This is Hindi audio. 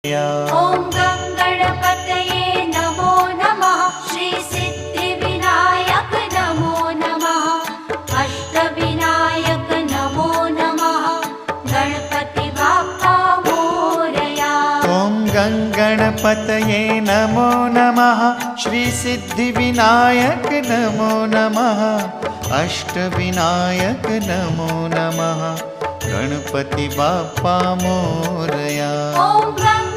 ॐ गं गणपतये नमो नमः। श्री सिद्धिविनायक नमो नमः। अष्टविनायक नमो नमः। गणपति बाप्पा मोरया। ॐ गं गणपतये नमो नमः। श्री सिद्धिविनायक नमो नमः। अष्टविनायक नमो नमः। गणपति बाप्पा मोरया। ॐ गं